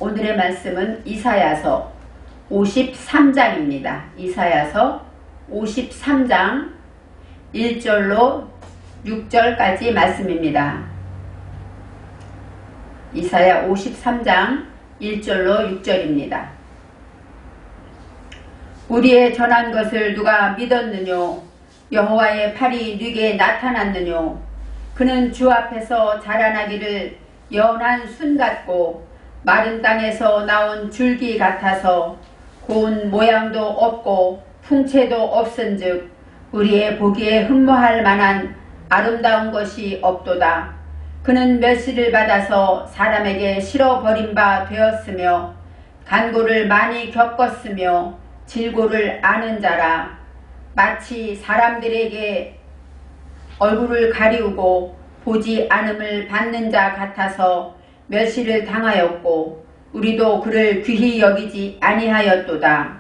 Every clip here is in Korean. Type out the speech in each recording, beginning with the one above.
오늘의 말씀은 이사야서 53장입니다. 이사야서 53장 1절로 6절까지 말씀입니다. 이사야 53장 1절로 6절입니다. 우리의 전한 것을 누가 믿었느뇨? 여호와의 팔이 네게 나타났느뇨? 그는 주 앞에서 자라나기를 연한 순 같고 마른 땅에서 나온 줄기 같아서 고운 모양도 없고 풍채도 없은즉 우리의 보기에 흠모할 만한 아름다운 것이 없도다. 그는 멸시를 받아서 사람에게 실어버린 바 되었으며 간고를 많이 겪었으며 질고를 아는 자라. 마치 사람들에게 얼굴을 가리우고 보지 않음을 받는 자 같아서 멸시를 당하였고 우리도 그를 귀히 여기지 아니하였도다.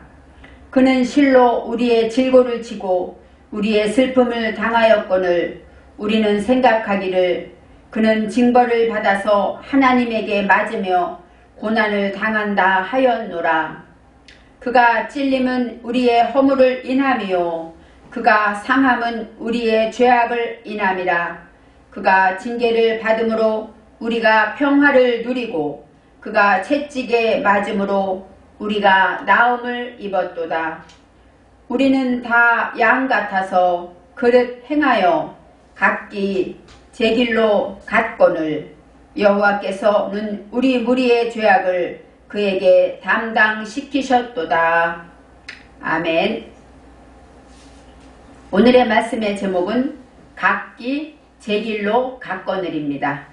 그는 실로 우리의 질고를 치고 우리의 슬픔을 당하였거늘 우리는 생각하기를 그는 징벌을 받아서 하나님에게 맞으며 고난을 당한다 하였노라. 그가 찔림은 우리의 허물을 인함이요 그가 상함은 우리의 죄악을 인함이라. 그가 징계를 받음으로 우리가 평화를 누리고 그가 채찍에 맞음으로 우리가 나음을 입었도다. 우리는 다 양 같아서 그릇 행하여 각기 제 길로 갔거늘 여호와께서는 우리 무리의 죄악을 그에게 담당시키셨도다. 아멘. 오늘의 말씀의 제목은 각기 제 길로 갔거늘입니다.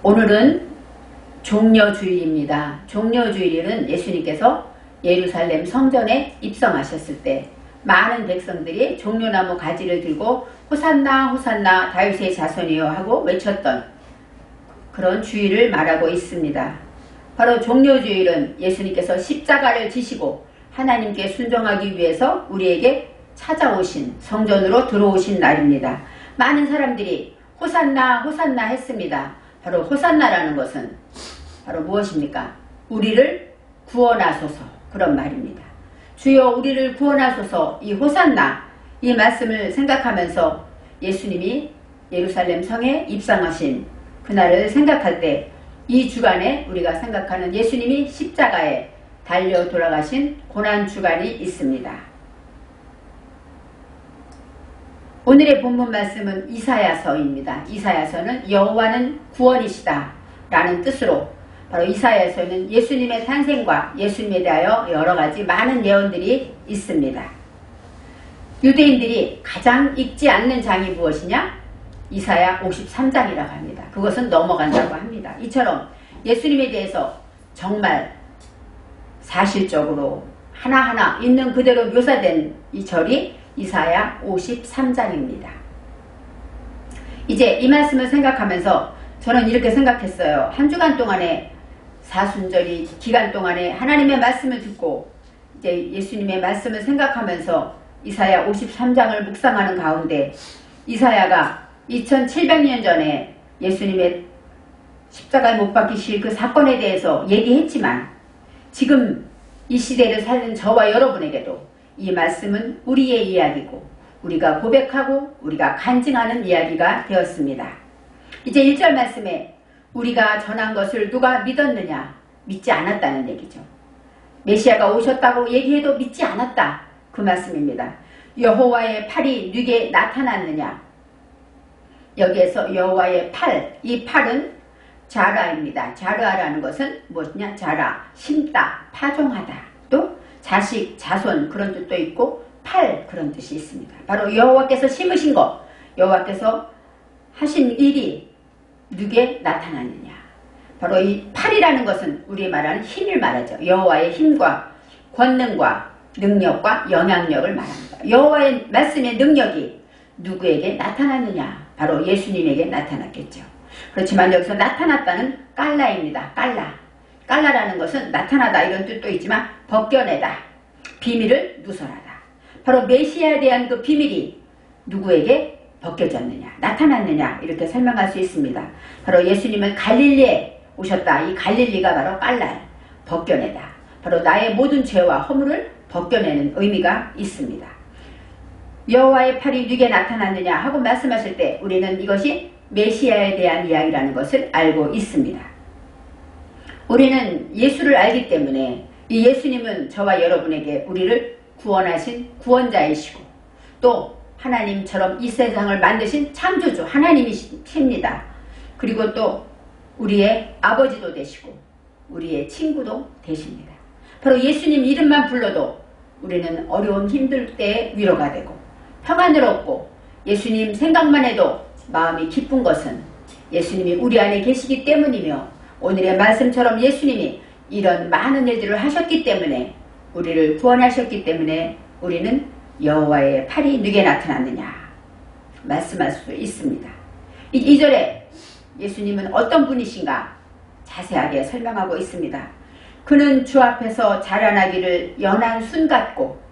오늘은 종려주일입니다. 종려주일은 예수님께서 예루살렘 성전에 입성하셨을 때 많은 백성들이 종려나무 가지를 들고 호산나 호산나 다윗의 자손이여 하고 외쳤던 그런 주일을 말하고 있습니다. 바로 종려주일은 예수님께서 십자가를 지시고 하나님께 순종하기 위해서 우리에게 찾아오신 성전으로 들어오신 날입니다. 많은 사람들이 호산나 호산나 했습니다. 바로 호산나라는 것은 바로 무엇입니까? 우리를 구원하소서 그런 말입니다. 주여 우리를 구원하소서. 이 호산나 이 말씀을 생각하면서 예수님이 예루살렘 성에 입성하신 그날을 생각할 때 이 주간에 우리가 생각하는 예수님이 십자가에 달려 돌아가신 고난주간이 있습니다. 오늘의 본문 말씀은 이사야서입니다. 이사야서는 여호와는 구원이시다 라는 뜻으로 바로 이사야서는 예수님의 탄생과 예수님에 대하여 여러가지 많은 예언들이 있습니다. 유대인들이 가장 읽지 않는 장이 무엇이냐? 이사야 53장이라고 합니다. 그것은 넘어간다고 합니다. 이처럼 예수님에 대해서 정말 사실적으로 하나하나 있는 그대로 묘사된 이 절이 이사야 53장입니다. 이제 이 말씀을 생각하면서 저는 이렇게 생각했어요. 한 주간 동안에 사순절이 기간 동안에 하나님의 말씀을 듣고 이제 예수님의 말씀을 생각하면서 이사야 53장을 묵상하는 가운데 이사야가 2700년 전에 예수님의 십자가에 못 박히실 그 사건에 대해서 얘기했지만 지금 이 시대를 사는 저와 여러분에게도 이 말씀은 우리의 이야기고 우리가 고백하고 우리가 간증하는 이야기가 되었습니다. 이제 1절 말씀에 우리가 전한 것을 누가 믿었느냐? 믿지 않았다는 얘기죠. 메시아가 오셨다고 얘기해도 믿지 않았다. 그 말씀입니다. 여호와의 팔이 네게 나타났느냐? 여기에서 여호와의 팔, 이 팔은 자라입니다. 자라라는 것은 무엇이냐? 자라, 심다, 파종하다. 또 자식, 자손 그런 뜻도 있고 팔 그런 뜻이 있습니다. 바로 여호와께서 심으신 것, 여호와께서 하신 일이 누게 나타나느냐. 바로 이 팔이라는 것은 우리 말하는 힘을 말하죠. 여호와의 힘과 권능과 능력과 영향력을 말합니다. 여호와의 말씀의 능력이 누구에게 나타나느냐. 바로 예수님에게 나타났겠죠. 그렇지만 여기서 나타났다는 깔라입니다. 깔라. 깔라라는 것은 나타나다 이런 뜻도 있지만 벗겨내다. 비밀을 누설하다. 바로 메시아에 대한 그 비밀이 누구에게 벗겨졌느냐, 나타났느냐 이렇게 설명할 수 있습니다. 바로 예수님은 갈릴리에 오셨다. 이 갈릴리가 바로 깔날, 벗겨내다. 바로 나의 모든 죄와 허물을 벗겨내는 의미가 있습니다. 여호와의 팔이 누게 나타났느냐 하고 말씀하실 때 우리는 이것이 메시아에 대한 이야기라는 것을 알고 있습니다. 우리는 예수를 알기 때문에 이 예수님은 저와 여러분에게 우리를 구원하신 구원자이시고 또 하나님처럼 이 세상을 만드신 창조주 하나님이십니다. 그리고 또 우리의 아버지도 되시고 우리의 친구도 되십니다. 바로 예수님 이름만 불러도 우리는 어려운 힘들 때 위로가 되고 평안을 얻고 예수님 생각만 해도 마음이 기쁜 것은 예수님이 우리 안에 계시기 때문이며 오늘의 말씀처럼 예수님이 이런 많은 일들을 하셨기 때문에 우리를 구원하셨기 때문에 우리는 여호와의 팔이 누게 나타났느냐 말씀할 수 있습니다. 2절에 예수님은 어떤 분이신가 자세하게 설명하고 있습니다. 그는 주 앞에서 자라나기를 연한 순 같고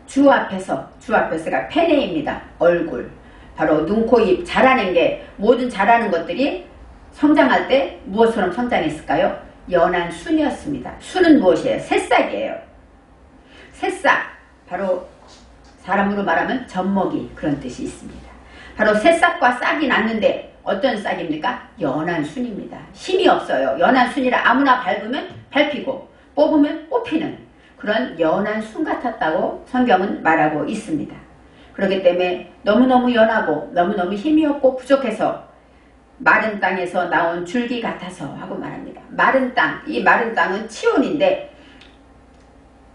주 앞에서가 페네입니다. 얼굴, 바로 눈, 코, 입 자라는 게 모든 자라는 것들이 성장할 때 무엇처럼 성장했을까요? 연한 순이었습니다. 순은 무엇이에요? 새싹이에요. 새싹, 바로 사람으로 말하면 젖먹이 그런 뜻이 있습니다. 바로 새싹과 싹이 났는데 어떤 싹입니까? 연한 순입니다. 힘이 없어요. 연한 순이라 아무나 밟으면 밟히고 뽑으면 뽑히는 그런 연한 순 같았다고 성경은 말하고 있습니다. 그렇기 때문에 너무너무 연하고 너무너무 힘이 없고 부족해서 마른 땅에서 나온 줄기 같아서 하고 말합니다. 마른 땅, 이 마른 땅은 치온인데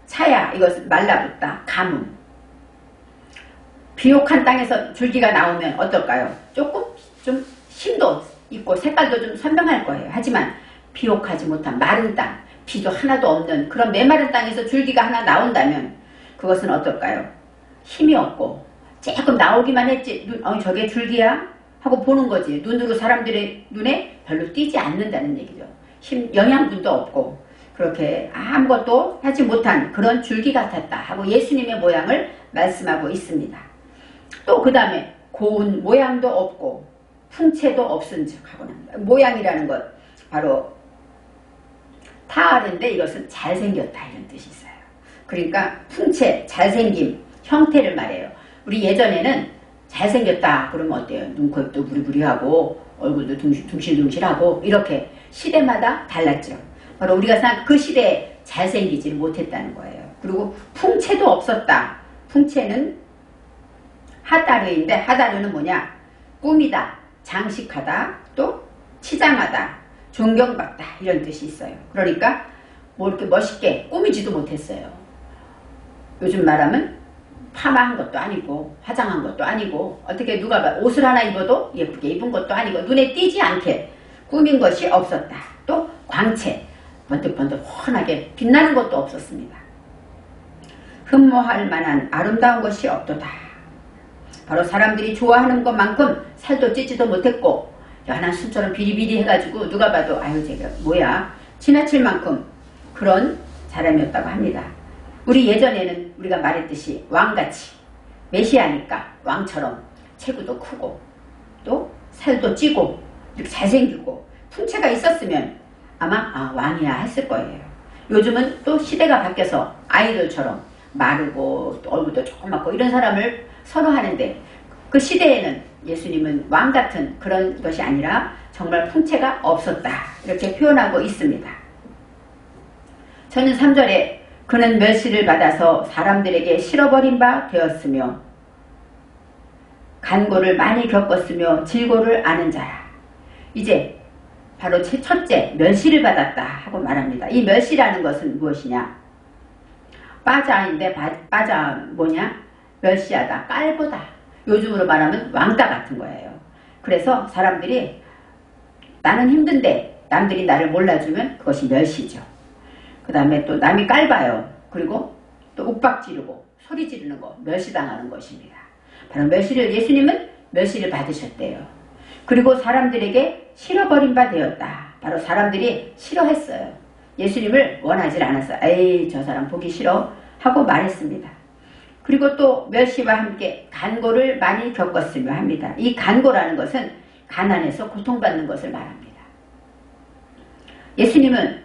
차야, 이것은 말라붙다, 가뭄. 비옥한 땅에서 줄기가 나오면 어떨까요? 조금 좀 힘도 있고 색깔도 좀 선명할 거예요. 하지만 비옥하지 못한 마른 땅, 비도 하나도 없는 그런 메마른 땅에서 줄기가 하나 나온다면 그것은 어떨까요? 힘이 없고 조금 나오기만 했지 저게 줄기야? 하고 보는 거지. 눈으로 사람들의 눈에 별로 띄지 않는다는 얘기죠. 영양분도 없고 그렇게 아무것도 하지 못한 그런 줄기 같았다 하고 예수님의 모양을 말씀하고 있습니다. 또 그 다음에 고운 모양도 없고 풍채도 없은 즉 하고 납니다. 모양이라는 것 바로 타하른데 이것은 잘생겼다 이런 뜻이 있어요. 그러니까 풍채, 잘생김, 형태를 말해요. 우리 예전에는 잘생겼다 그러면 어때요? 눈, 코, 입도 부리부리하고 얼굴도 둥실둥실하고 이렇게 시대마다 달랐죠. 바로 우리가 생각 그 시대에 잘생기지를 못했다는 거예요. 그리고 풍채도 없었다. 풍채는 하다르인데 하다르는 뭐냐? 꾸미다, 장식하다, 또 치장하다, 존경받다 이런 뜻이 있어요. 그러니까 뭐 이렇게 멋있게 꾸미지도 못했어요. 요즘 말하면 파마한 것도 아니고 화장한 것도 아니고 어떻게 누가 봐 옷을 하나 입어도 예쁘게 입은 것도 아니고 눈에 띄지 않게 꾸민 것이 없었다. 또 광채, 번뜩번뜩 훤하게 빛나는 것도 없었습니다. 흠모할 만한 아름다운 것이 없도다. 바로 사람들이 좋아하는 것만큼 살도 찌지도 못했고 연한 순처럼 비리비리 해가지고 누가 봐도 아유 제가 뭐야 지나칠 만큼 그런 사람이었다고 합니다. 우리 예전에는 우리가 말했듯이 왕같이 메시아니까 왕처럼 체구도 크고 또 살도 찌고 이렇게 잘생기고 풍채가 있었으면 아마 왕이야 했을 거예요. 요즘은 또 시대가 바뀌어서 아이돌처럼 마르고 또 얼굴도 조그맣고 이런 사람을 선호하는데 그 시대에는 예수님은 왕 같은 그런 것이 아니라 정말 풍채가 없었다 이렇게 표현하고 있습니다. 저는 3절에 그는 멸시를 받아서 사람들에게 실어버린 바 되었으며 간고를 많이 겪었으며 질고를 아는 자라. 이제 바로 첫째 멸시를 받았다 하고 말합니다. 이 멸시라는 것은 무엇이냐? 빠자인데 빠자 뭐냐? 멸시하다, 깔보다. 요즘으로 말하면 왕따 같은 거예요. 그래서 사람들이 나는 힘든데 남들이 나를 몰라주면 그것이 멸시죠. 그 다음에 또 남이 깔봐요. 그리고 또 욱박 지르고 소리 지르는 거 멸시당하는 것입니다. 바로 멸시를 예수님은 멸시를 받으셨대요. 그리고 사람들에게 싫어버린 바 되었다. 바로 사람들이 싫어했어요. 예수님을 원하지 않았어요. 에이 저 사람 보기 싫어 하고 말했습니다. 그리고 또 멸시와 함께 간고를 많이 겪었으며 합니다. 이 간고라는 것은 가난해서 고통받는 것을 말합니다. 예수님은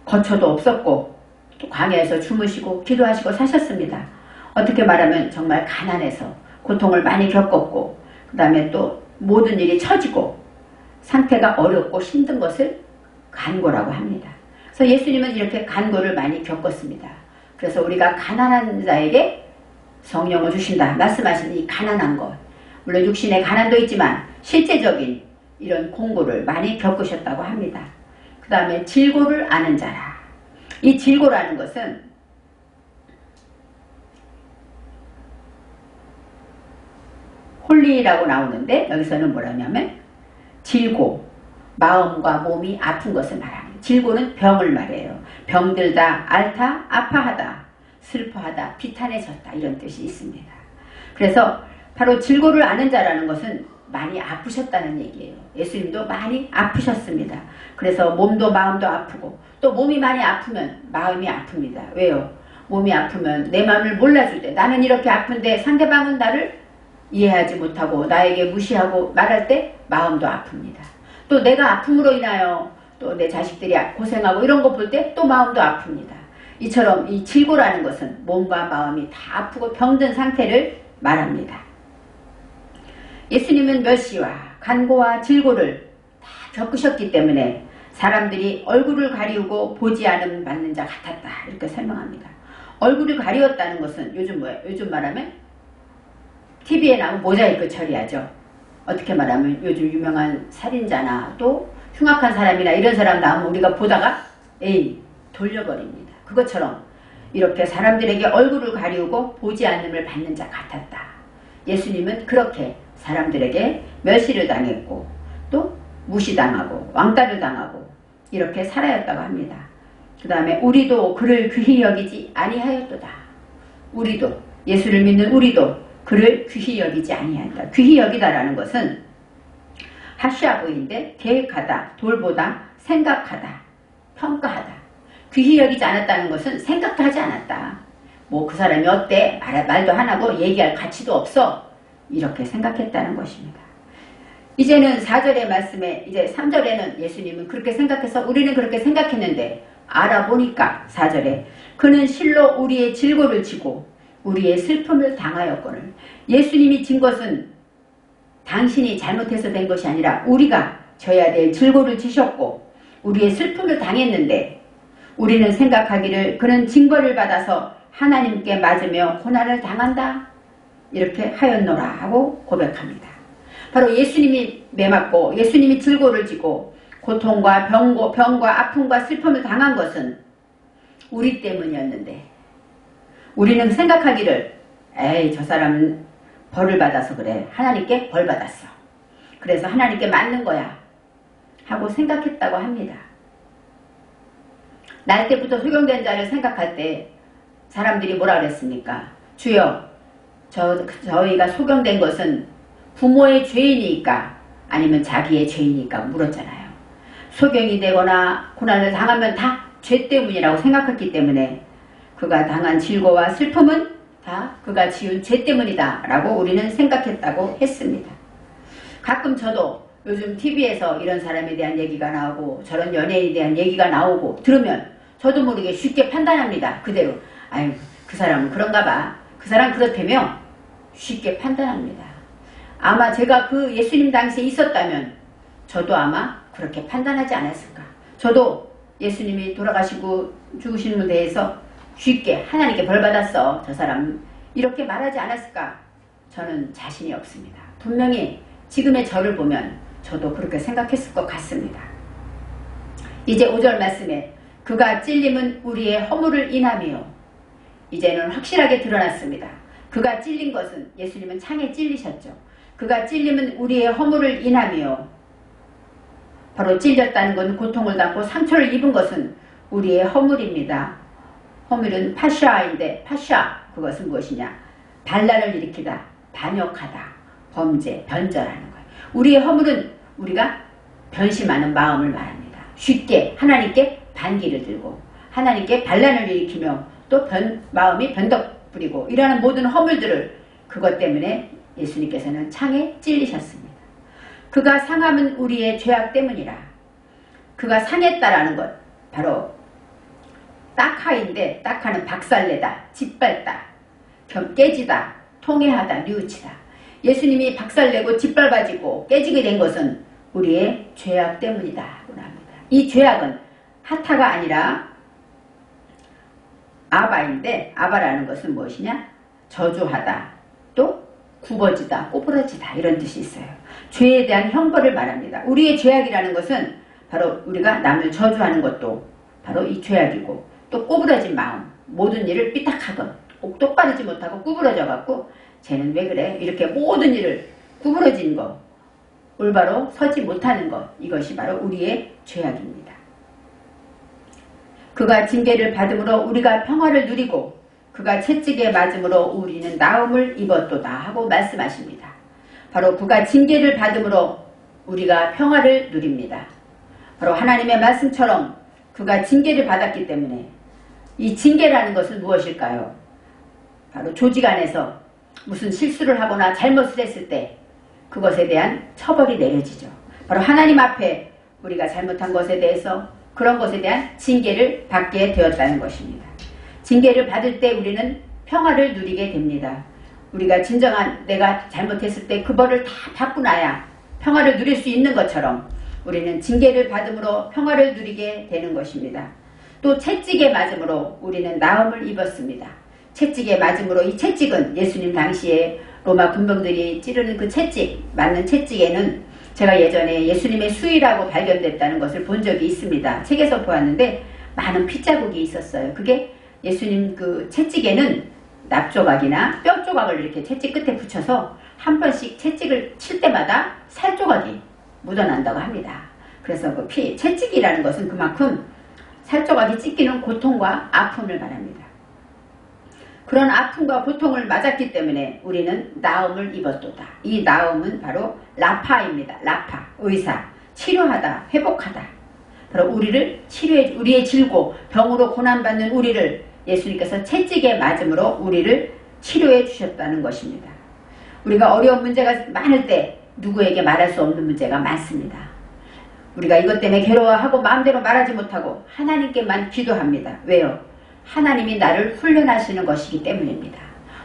거처도 없었고 또 광야에서 주무시고 기도하시고 사셨습니다. 어떻게 말하면 정말 가난해서 고통을 많이 겪었고 그 다음에 또 모든 일이 처지고 상태가 어렵고 힘든 것을 간고라고 합니다. 그래서 예수님은 이렇게 간고를 많이 겪었습니다. 그래서 우리가 가난한 자에게 성령을 주신다 말씀하신 이 가난한 것, 물론 육신의 가난도 있지만 실제적인 이런 공고를 많이 겪으셨다고 합니다. 그 다음에 질고를 아는 자라. 이 질고라는 것은 홀리라고 나오는데 여기서는 뭐라냐면 질고, 마음과 몸이 아픈 것을 말합니다. 질고는 병을 말해요. 병들다, 앓다, 아파하다, 슬퍼하다, 비탄해졌다 이런 뜻이 있습니다. 그래서 바로 질고를 아는 자라는 것은 많이 아프셨다는 얘기예요. 예수님도 많이 아프셨습니다. 그래서 몸도 마음도 아프고 또 몸이 많이 아프면 마음이 아픕니다. 왜요? 몸이 아프면 내 마음을 몰라줄 때 나는 이렇게 아픈데 상대방은 나를 이해하지 못하고 나에게 무시하고 말할 때 마음도 아픕니다. 또 내가 아픔으로 인하여 또 내 자식들이 고생하고 이런 거 볼 때 또 마음도 아픕니다. 이처럼 이 질고라는 것은 몸과 마음이 다 아프고 병든 상태를 말합니다. 예수님은 멸시와 간고와 질고를 다 겪으셨기 때문에 사람들이 얼굴을 가리우고 보지 않음 받는 자 같았다 이렇게 설명합니다. 얼굴을 가리웠다는 것은 요즘 뭐예요? 요즘 말하면 TV에 나오면 모자이크 처리하죠. 어떻게 말하면 요즘 유명한 살인자나 또 흉악한 사람이나 이런 사람 나오면 우리가 보다가 에이 돌려버립니다. 그것처럼 이렇게 사람들에게 얼굴을 가리우고 보지 않음을 받는 자 같았다. 예수님은 그렇게 사람들에게 멸시를 당했고 또 무시당하고 왕따를 당하고 이렇게 살아였다고 합니다. 그 다음에 우리도 그를 귀히 여기지 아니하였도다. 우리도 예수를 믿는 우리도 그를 귀히 여기지 아니하였다. 귀히 여기다라는 것은 하샤브인데 계획하다, 돌보다, 생각하다, 평가하다. 귀히 여기지 않았다는 것은 생각도 하지 않았다. 뭐 그 사람이 어때? 말도 안 하고 얘기할 가치도 없어. 이렇게 생각했다는 것입니다. 이제는 4절의 말씀에 이제 3절에는 예수님은 그렇게 생각해서 우리는 그렇게 생각했는데 알아보니까 4절에 그는 실로 우리의 질고를 지고 우리의 슬픔을 당하였거늘. 예수님이 진 것은 당신이 잘못해서 된 것이 아니라 우리가 져야 될 질고를 지셨고 우리의 슬픔을 당했는데 우리는 생각하기를 그는 징벌을 받아서 하나님께 맞으며 고난을 당한다 이렇게 하였노라 하고 고백합니다. 바로 예수님이 매맞고 예수님이 질고를 지고 고통과 병과 아픔과 슬픔을 당한 것은 우리 때문이었는데 우리는 생각하기를 에이 저 사람은 벌을 받아서 그래. 하나님께 벌 받았어. 그래서 하나님께 맞는 거야 하고 생각했다고 합니다. 날 때부터 소경된 자를 생각할 때 사람들이 뭐라 그랬습니까? 주여 저희가 소경된 것은 부모의 죄이니까 아니면 자기의 죄이니까 물었잖아요. 소경이 되거나 고난을 당하면 다 죄 때문이라고 생각했기 때문에 그가 당한 질고와 슬픔은 다 그가 지은 죄 때문이다 라고 우리는 생각했다고 했습니다. 가끔 저도 요즘 TV에서 이런 사람에 대한 얘기가 나오고 저런 연예인에 대한 얘기가 나오고 들으면 저도 모르게 쉽게 판단합니다. 그대로 아유 그 사람은 그런가 봐. 그 사람 그렇다며 쉽게 판단합니다. 아마 제가 그 예수님 당시에 있었다면 저도 아마 그렇게 판단하지 않았을까. 저도 예수님이 돌아가시고 죽으신 분에 대해서 쉽게 하나님께 벌 받았어 저 사람 이렇게 말하지 않았을까. 저는 자신이 없습니다. 분명히 지금의 저를 보면 저도 그렇게 생각했을 것 같습니다. 이제 5절 말씀에 그가 찔림은 우리의 허물을 인하며 이제는 확실하게 드러났습니다. 그가 찔린 것은 예수님은 창에 찔리셨죠. 그가 찔림은 우리의 허물을 인하며 바로 찔렸다는 건 고통을 당고 상처를 입은 것은 우리의 허물입니다. 허물은 파샤인데 파샤 그것은 무엇이냐? 반란을 일으키다, 반역하다, 범죄, 변절하는 거예요. 우리의 허물은 우리가 변심하는 마음을 말합니다. 쉽게 하나님께 반기를 들고 하나님께 반란을 일으키며 또 마음이 변덕 부리고 이러는 모든 허물들을 그것 때문에 예수님께서는 창에 찔리셨습니다. 그가 상함은 우리의 죄악 때문이라. 그가 상했다라는 것 바로 딱하인데 딱하는 박살내다, 짓밟다, 깨지다, 통해하다, 뉘우치다. 예수님이 박살내고 짓밟아지고 깨지게 된 것은 우리의 죄악 때문이다 라고 합니다. 이 죄악은 하타가 아니라 아바인데 아바라는 것은 무엇이냐? 저주하다, 또 굽어지다, 꼬부러지다 이런 뜻이 있어요. 죄에 대한 형벌을 말합니다. 우리의 죄악이라는 것은 바로 우리가 남을 저주하는 것도 바로 이 죄악이고 또 꼬부러진 마음, 모든 일을 삐딱하건 똑바르지 못하고 구부러져 갖고 쟤는 왜 그래? 이렇게 모든 일을 구부러진 거, 올바로 서지 못하는 것, 이것이 바로 우리의 죄악입니다. 그가 징계를 받음으로 우리가 평화를 누리고 그가 채찍에 맞음으로 우리는 나음을 입었도다 하고 말씀하십니다. 바로 그가 징계를 받음으로 우리가 평화를 누립니다. 바로 하나님의 말씀처럼 그가 징계를 받았기 때문에 이 징계라는 것은 무엇일까요? 바로 조직 안에서 무슨 실수를 하거나 잘못을 했을 때 그것에 대한 처벌이 내려지죠. 바로 하나님 앞에 우리가 잘못한 것에 대해서 그런 것에 대한 징계를 받게 되었다는 것입니다. 징계를 받을 때 우리는 평화를 누리게 됩니다. 우리가 진정한 내가 잘못했을 때 그 벌을 다 받고 나야 평화를 누릴 수 있는 것처럼 우리는 징계를 받음으로 평화를 누리게 되는 것입니다. 또 채찍에 맞음으로 우리는 나음을 입었습니다. 채찍에 맞음으로 이 채찍은 예수님 당시에 로마 군병들이 찌르는 그 채찍, 맞는 채찍에는 제가 예전에 예수님의 수의라고 발견됐다는 것을 본 적이 있습니다. 책에서 보았는데 많은 핏자국이 있었어요. 그게 예수님 그 채찍에는 납조각이나 뼈조각을 이렇게 채찍 끝에 붙여서 한 번씩 채찍을 칠 때마다 살조각이 묻어난다고 합니다. 그래서 그 채찍이라는 것은 그만큼 살조각이 찢기는 고통과 아픔을 말합니다. 그런 아픔과 고통을 맞았기 때문에 우리는 나음을 입었도다. 이 나음은 바로 라파입니다. 라파, 의사, 치료하다, 회복하다. 바로 우리를 치료해, 우리의 질고 병으로 고난받는 우리를 예수님께서 채찍에 맞음으로 우리를 치료해 주셨다는 것입니다. 우리가 어려운 문제가 많을 때 누구에게 말할 수 없는 문제가 많습니다. 우리가 이것 때문에 괴로워하고 마음대로 말하지 못하고 하나님께만 기도합니다. 왜요? 하나님이 나를 훈련하시는 것이기 때문입니다.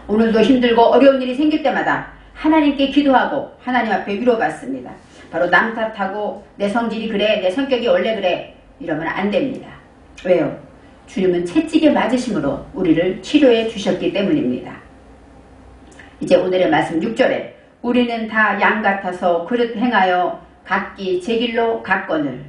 오늘도 힘들고 어려운 일이 생길 때마다 하나님께 기도하고 하나님 앞에 위로받습니다. 바로 남 탓하고 내 성질이 그래, 내 성격이 원래 그래 이러면 안 됩니다. 왜요? 주님은 채찍에 맞으심으로 우리를 치료해 주셨기 때문입니다. 이제 오늘의 말씀 6절에 우리는 다 양 같아서 그릇 행하여 각기 제 길로 갔거늘.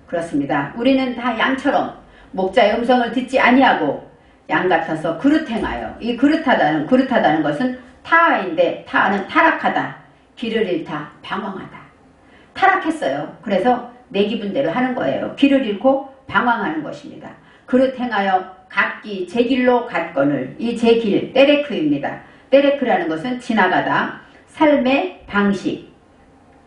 그렇습니다. 우리는 다 양처럼 목자의 음성을 듣지 아니하고 양 같아서 그릇 행하여, 이 그릇하다는 것은 타하인데 타하는 타락하다, 길을 잃다, 방황하다. 타락했어요. 그래서 내 기분대로 하는 거예요. 길을 잃고 방황하는 것입니다. 그릇 행하여 각기 제 길로 갔거늘. 이 제 길, 때레크입니다. 때레크라는 것은 지나가다, 삶의 방식,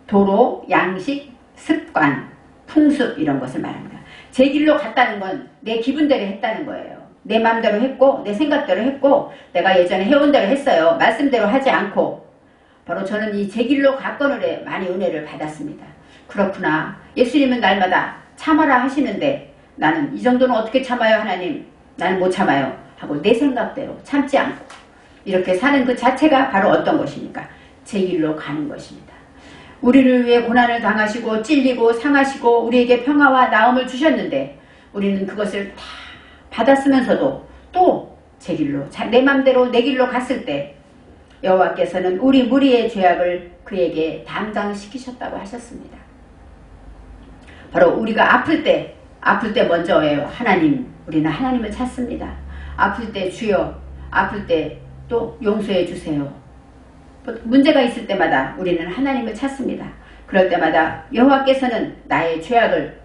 도로, 양식, 습관, 풍습 이런 것을 말합니다. 제 길로 갔다는 건 내 기분대로 했다는 거예요. 내 마음대로 했고 내 생각대로 했고 내가 예전에 해온 대로 했어요. 말씀대로 하지 않고 바로 저는 이 제 길로 갔거늘에 많이 은혜를 받았습니다. 그렇구나. 예수님은 날마다 참아라 하시는데 나는 이 정도는 어떻게 참아요 하나님? 나는 못 참아요 하고 내 생각대로 참지 않고 이렇게 사는 그 자체가 바로 어떤 것입니까? 제 길로 가는 것입니다. 우리를 위해 고난을 당하시고 찔리고 상하시고 우리에게 평화와 나음을 주셨는데 우리는 그것을 다 받았으면서도 또 제 길로 내 맘대로 내 길로 갔을 때 여호와께서는 우리 무리의 죄악을 그에게 담당시키셨다고 하셨습니다. 바로 우리가 아플 때 먼저예요. 하나님, 우리는 하나님을 찾습니다. 아플 때 주여, 아플 때 또 용서해 주세요. 문제가 있을 때마다 우리는 하나님을 찾습니다. 그럴 때마다 여호와께서는 나의 죄악을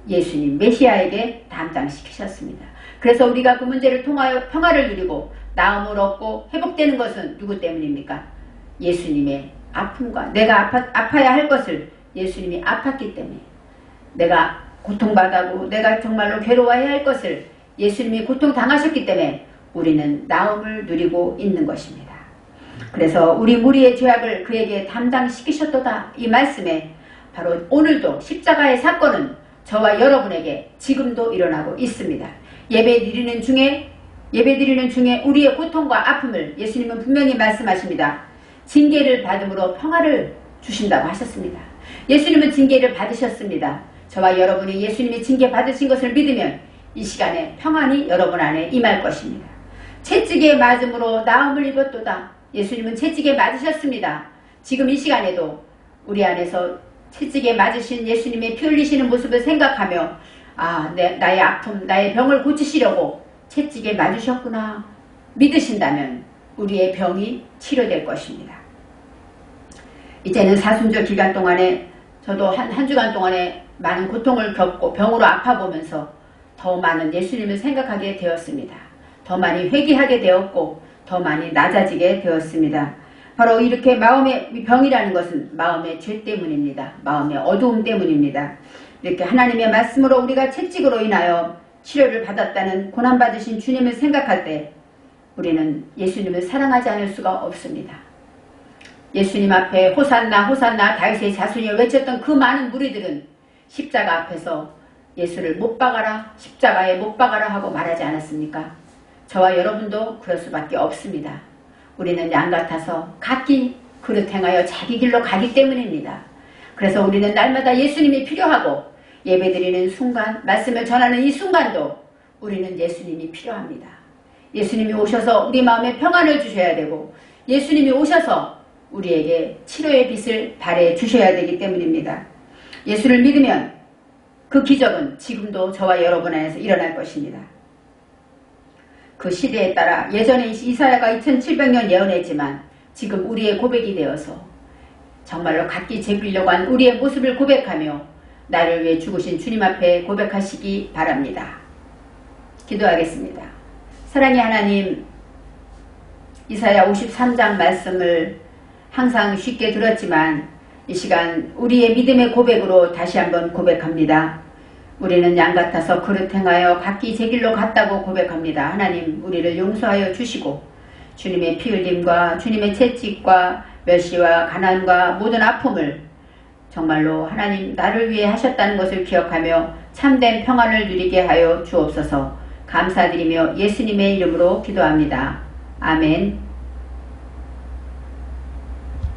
예수님 메시아에게 담당시키셨습니다. 그래서 우리가 그 문제를 통하여 평화를 누리고 나음을 얻고 회복되는 것은 누구 때문입니까? 예수님의 아픔과 내가 아파야 할 것을 예수님이 아팠기 때문에 내가 고통받고 내가 정말로 괴로워해야 할 것을 예수님이 고통당하셨기 때문에 우리는 나음을 누리고 있는 것입니다. 그래서 우리 무리의 죄악을 그에게 담당시키셨도다. 이 말씀에 바로 오늘도 십자가의 사건은 저와 여러분에게 지금도 일어나고 있습니다. 예배드리는 중에 우리의 고통과 아픔을 예수님은 분명히 말씀하십니다. 징계를 받음으로 평화를 주신다고 하셨습니다. 예수님은 징계를 받으셨습니다. 저와 여러분이 예수님이 징계 받으신 것을 믿으면 이 시간에 평안이 여러분 안에 임할 것입니다. 채찍에 맞음으로 나음을 입었도다. 예수님은 채찍에 맞으셨습니다. 지금 이 시간에도 우리 안에서 채찍에 맞으신 예수님의 피 흘리시는 모습을 생각하며 나의 아픔, 나의 병을 고치시려고 채찍에 맞으셨구나 믿으신다면 우리의 병이 치료될 것입니다. 이제는 사순절 기간 동안에 저도 한 주간 동안에 많은 고통을 겪고 병으로 아파보면서 더 많은 예수님을 생각하게 되었습니다. 더 많이 회개하게 되었고 더 많이 낮아지게 되었습니다. 바로 이렇게 마음의 병이라는 것은 마음의 죄 때문입니다. 마음의 어두움 때문입니다. 이렇게 하나님의 말씀으로 우리가 채찍으로 인하여 치료를 받았다는 고난받으신 주님을 생각할 때 우리는 예수님을 사랑하지 않을 수가 없습니다. 예수님 앞에 호산나 호산나 다윗의 자손이여 외쳤던 그 많은 무리들은 십자가 앞에서 예수를 못 박아라, 십자가에 못 박아라 하고 말하지 않았습니까? 저와 여러분도 그럴 수밖에 없습니다. 우리는 양 같아서 각기 그릇 행하여 자기 길로 가기 때문입니다. 그래서 우리는 날마다 예수님이 필요하고 예배드리는 순간, 말씀을 전하는 이 순간도 우리는 예수님이 필요합니다. 예수님이 오셔서 우리 마음에 평안을 주셔야 되고 예수님이 오셔서 우리에게 치료의 빛을 발해 주셔야 되기 때문입니다. 예수를 믿으면 그 기적은 지금도 저와 여러분 안에서 일어날 것입니다. 그 시대에 따라 예전에 이사야가 2700년 예언했지만 지금 우리의 고백이 되어서 정말로 각기 재기려고 한 우리의 모습을 고백하며 나를 위해 죽으신 주님 앞에 고백하시기 바랍니다. 기도하겠습니다. 사랑의 하나님, 이사야 53장 말씀을 항상 쉽게 들었지만 이 시간 우리의 믿음의 고백으로 다시 한번 고백합니다. 우리는 양 같아서 그릇 행하여 각기 제 길로 갔다고 고백합니다. 하나님, 우리를 용서하여 주시고 주님의 피 흘림과 주님의 채찍과 멸시와 가난과 모든 아픔을 정말로 하나님 나를 위해 하셨다는 것을 기억하며 참된 평안을 누리게 하여 주옵소서. 감사드리며 예수님의 이름으로 기도합니다. 아멘.